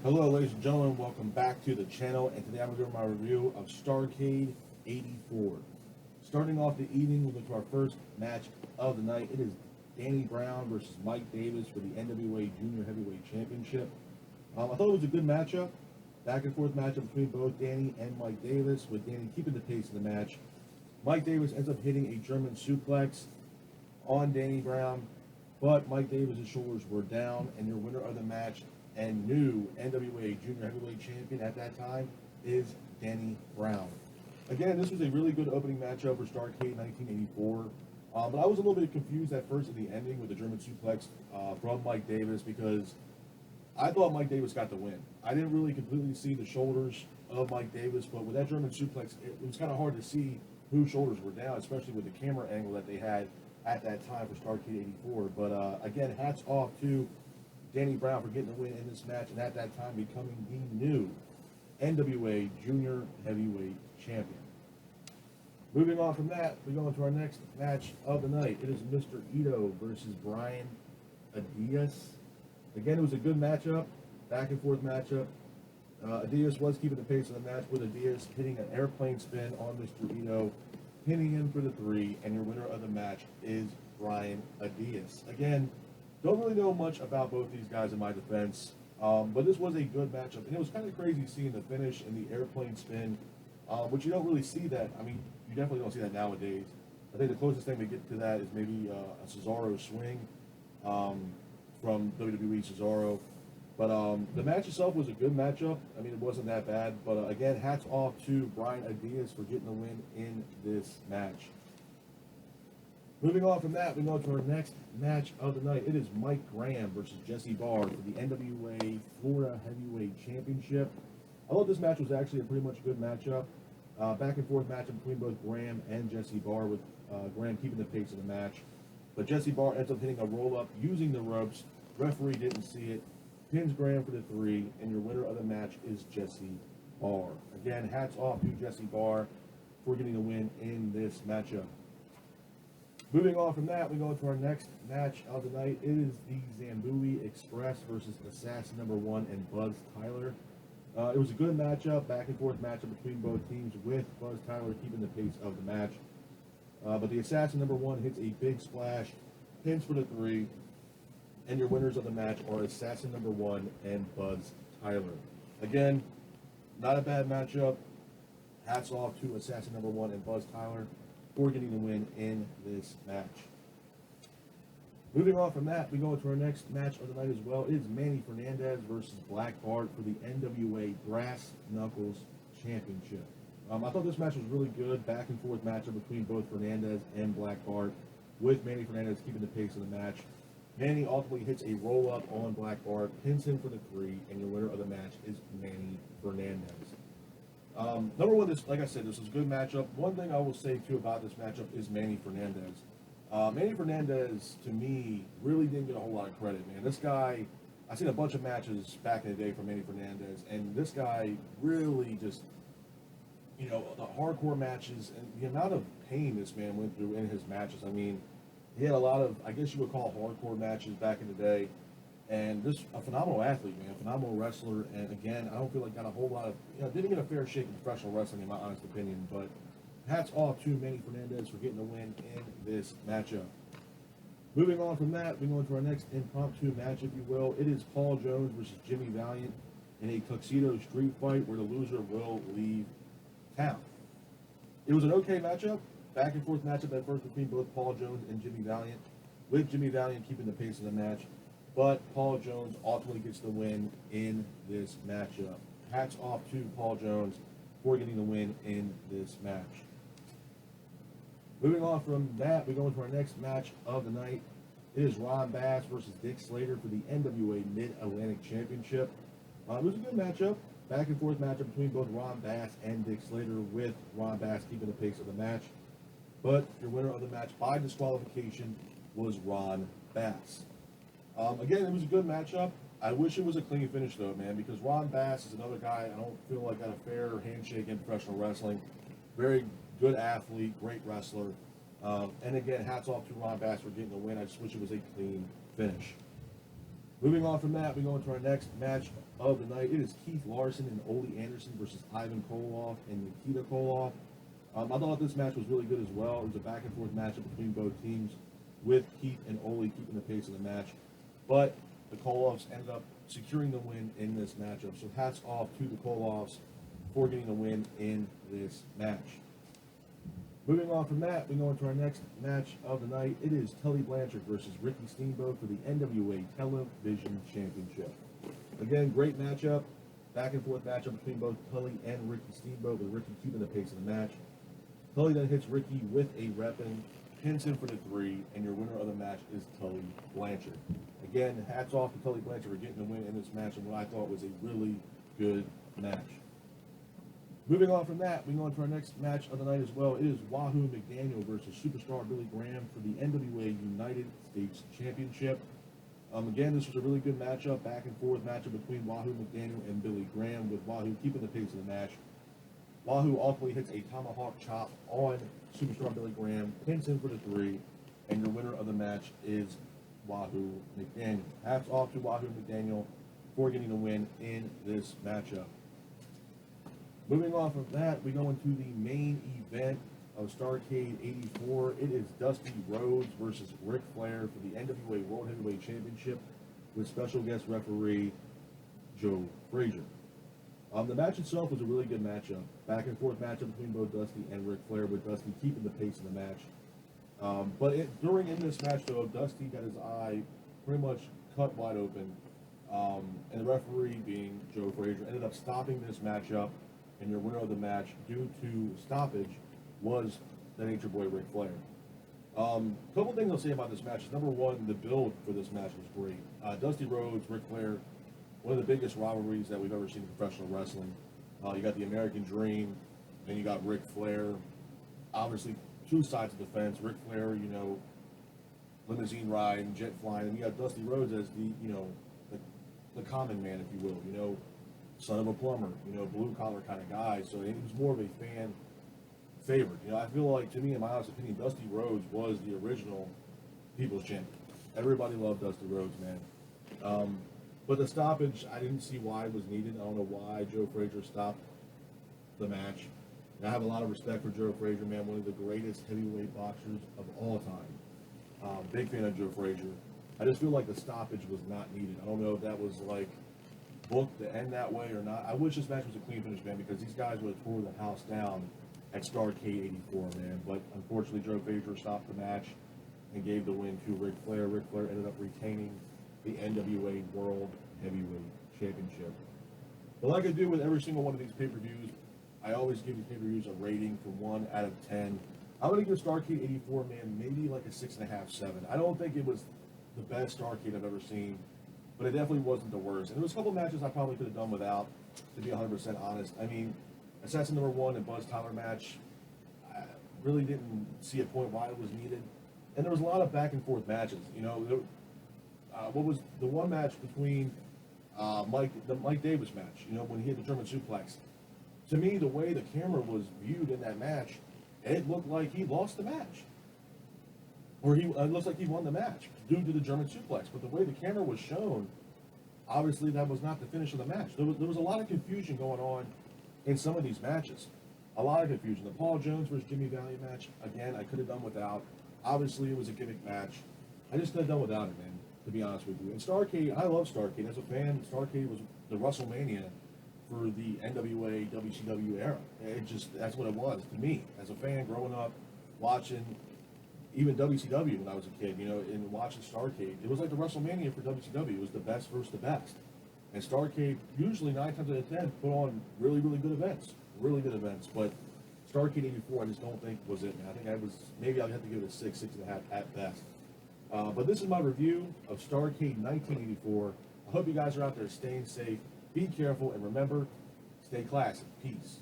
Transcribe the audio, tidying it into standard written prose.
Hello, ladies and gentlemen. Welcome back to the channel. And today I'm doing my review of Starrcade 84. Starting off the evening, we look to our first match of the night. It is Danny Brown versus Mike Davis for the NWA Junior Heavyweight Championship. I thought it was a good matchup. Back and forth matchup between both Danny and Mike Davis, with Danny keeping the pace of the match. Mike Davis ends up hitting a German suplex on Danny Brown, but Mike Davis' shoulders were down, and your winner of the match and new NWA Junior Heavyweight Champion at that time is Danny Brown. Again, this was a really good opening matchup for Starrcade 1984, but I was a little bit confused at first in the ending with the German suplex from Mike Davis, because I thought Mike Davis got the win. I didn't really completely see the shoulders of Mike Davis, but with that German suplex, it was kind of hard to see whose shoulders were down, especially with the camera angle that they had at that time for Starrcade 84. But again, hats off to Danny Brown for getting the win in this match, and at that time becoming the new NWA Junior Heavyweight Champion. Moving on from that, we go into our next match of the night. It is Mr. Ito versus Brian Adias. Again, it was a good matchup, back and forth matchup. Adias was keeping the pace of the match, with Adias hitting an airplane spin on Mr. Ito, pinning him for the 3, and your winner of the match is Brian Adias. Again, don't really know much about both these guys in my defense, but this was a good matchup, and it was kind of crazy seeing the finish and the airplane spin, which you don't really see that. I mean, you definitely don't see that nowadays. I think the closest thing we get to that is maybe a Cesaro swing from WWE Cesaro. But the match itself was a good matchup. I mean, it wasn't that bad. But again, hats off to Brian Adias for getting the win in this match. Moving on from that, we go to our next match of the night. It is Mike Graham versus Jesse Barr for the NWA Florida Heavyweight Championship. I thought this match was actually a pretty much good matchup. Back and forth matchup between both Graham and Jesse Barr, with Graham keeping the pace of the match. But Jesse Barr ends up hitting a roll-up using the ropes. Referee didn't see it. Pins Graham for the 3, and your winner of the match is Jesse Barr. Again, hats off to Jesse Barr for getting the win in this matchup. Moving on from that, we go to our next match of the night. It is the Zambui Express versus Assassin number 1 and Buzz Tyler. It was a good matchup, back and forth matchup between both teams, with Buzz Tyler keeping the pace of the match. But the Assassin number 1 hits a big splash, pins for the 3, and your winners of the match are Assassin number 1 and Buzz Tyler. Again, not a bad matchup. Hats off to Assassin number 1 and Buzz Tyler for getting the win in this match. Moving on from that, we go into our next match of the night as well. It is Manny Fernandez versus Black Bart for the NWA Brass Knuckles Championship. I thought this match was really good, back and forth matchup between both Fernandez and Black Bart, with Manny Fernandez keeping the pace of the match. Manny ultimately hits a roll-up on Black Bart, pins him for the 3, and your winner of the match is Manny Fernandez. Number one, like I said, this was a good matchup. One thing I will say, too, about this matchup is Manny Fernandez. Manny Fernandez, to me, really didn't get a whole lot of credit, man. This guy, I've seen a bunch of matches back in the day from Manny Fernandez, and this guy really just, the hardcore matches and the amount of pain this man went through in his matches. I mean, he had a lot of, I guess you would call, hardcore matches back in the day. And this, a phenomenal athlete, man, a phenomenal wrestler. And again, I don't feel like got a whole lot of, didn't get a fair shake in professional wrestling, in my honest opinion. But hats off to Manny Fernandez for getting the win in this matchup. Moving on from that, we go into our next impromptu match, if you will. It is Paul Jones versus Jimmy Valiant in a tuxedo street fight, where the loser will leave town. It was an okay matchup, back and forth matchup at first between both Paul Jones and Jimmy Valiant, with Jimmy Valiant keeping the pace of the match. But Paul Jones ultimately gets the win in this matchup. Hats off to Paul Jones for getting the win in this match. Moving on from that, we go into our next match of the night. It is Ron Bass versus Dick Slater for the NWA Mid-Atlantic Championship. It was a good matchup, back and forth matchup between both Ron Bass and Dick Slater, with Ron Bass keeping the pace of the match. But your winner of the match by disqualification was Ron Bass. Again, it was a good matchup. I wish it was a clean finish, though, man, because Ron Bass is another guy I don't feel like got a fair handshake in professional wrestling. Very good athlete, great wrestler. And again, hats off to Ron Bass for getting the win. I just wish it was a clean finish. Moving on from that, we go into our next match of the night. It is Keith Larson and Ole Anderson versus Ivan Koloff and Nikita Koloff. I thought this match was really good as well. It was a back and forth matchup between both teams, with Keith and Ole keeping the pace of the match. But the Koloffs ended up securing the win in this matchup. So hats off to the Koloffs for getting the win in this match. Moving on from that, we go into our next match of the night. It is Tully Blanchard versus Ricky Steamboat for the NWA Television Championship. Again, great matchup. Back and forth matchup between both Tully and Ricky Steamboat, with Ricky keeping the pace of the match. Tully then hits Ricky with a rep-in, pins him for the 3, and your winner of the match is Tully Blanchard. Again, hats off to Tully Blanchard for getting the win in this match, and what I thought was a really good match. Moving on from that, we go on to our next match of the night as well. It is Wahoo McDaniel versus Superstar Billy Graham for the NWA United States Championship. Again, this was a really good matchup, back and forth matchup between Wahoo McDaniel and Billy Graham, with Wahoo keeping the pace of the match. Wahoo ultimately hits a tomahawk chop on Superstar Billy Graham, pins him for the 3, and your winner of the match is Wahoo McDaniel. Hats off to Wahoo McDaniel for getting the win in this matchup. Moving on from that, we go into the main event of Starrcade 84. It is Dusty Rhodes versus Ric Flair for the NWA World Heavyweight Championship, with special guest referee Joe Frazier. The match itself was a really good matchup. Back and forth matchup between both Dusty and Ric Flair, with Dusty keeping the pace of the match. During this match, though, Dusty got his eye pretty much cut wide open, and the referee, being Joe Frazier, ended up stopping this matchup, and your winner of the match, due to stoppage, was the Nature Boy Ric Flair. Couple things I'll say about this match is, number one, the build for this match was great. Dusty Rhodes, Ric Flair, one of the biggest rivalries that we've ever seen in professional wrestling. You got the American Dream, then you got Ric Flair. Obviously, two sides of the fence. Ric Flair, limousine ride and jet flying, and you got Dusty Rhodes as the common man, if you will. Son of a plumber, blue collar kind of guy. So he was more of a fan favorite. I feel like, to me, in my honest opinion, Dusty Rhodes was the original People's Champion. Everybody loved Dusty Rhodes, man. But the stoppage, I didn't see why it was needed. I don't know why Joe Frazier stopped the match. And I have a lot of respect for Joe Frazier, man, one of the greatest heavyweight boxers of all time. Big fan of Joe Frazier. I just feel like the stoppage was not needed. I don't know if that was booked to end that way or not. I wish this match was a clean finish, man, because these guys would have tore the house down at Starrcade 84, man. But unfortunately, Joe Frazier stopped the match and gave the win to Ric Flair. Ric Flair ended up retaining the NWA World Heavyweight Championship. But like I do with every single one of these pay-per-views, I always give these pay-per-views a rating from 1 out of 10. I'm going to give Starrcade 84, man, maybe like a 6.5, 7. I don't think it was the best Starrcade I've ever seen, but it definitely wasn't the worst. And there was a couple matches I probably could have done without, to be 100% honest. I mean, Assassin number 1 and Buzz Tyler match, I really didn't see a point why it was needed. And there was a lot of back and forth matches. What was the one match between the Mike Davis match, when he hit the German suplex? To me, the way the camera was viewed in that match, it looked like he lost the match. Or it looks like he won the match due to the German suplex. But the way the camera was shown, obviously that was not the finish of the match. There was a lot of confusion going on in some of these matches. A lot of confusion. The Paul Jones versus Jimmy Valiant match, again, I could have done without. Obviously, it was a gimmick match. I just could have done without it, man, to be honest with you. And Starrcade, I love Starrcade. As a fan, Starrcade was the WrestleMania for the NWA, WCW era. That's what it was to me. As a fan, growing up, watching even WCW when I was a kid, and watching Starrcade, it was like the WrestleMania for WCW. It was the best versus the best. And Starrcade, usually 9 times out of 10, put on really, really good events. Really good events. But Starrcade 84, I just don't think was it, man. I think maybe I'd have to give it a 6, 6.5 at best. But this is my review of Starrcade 1984. I hope you guys are out there staying safe. Be careful, and remember, stay classy. Peace.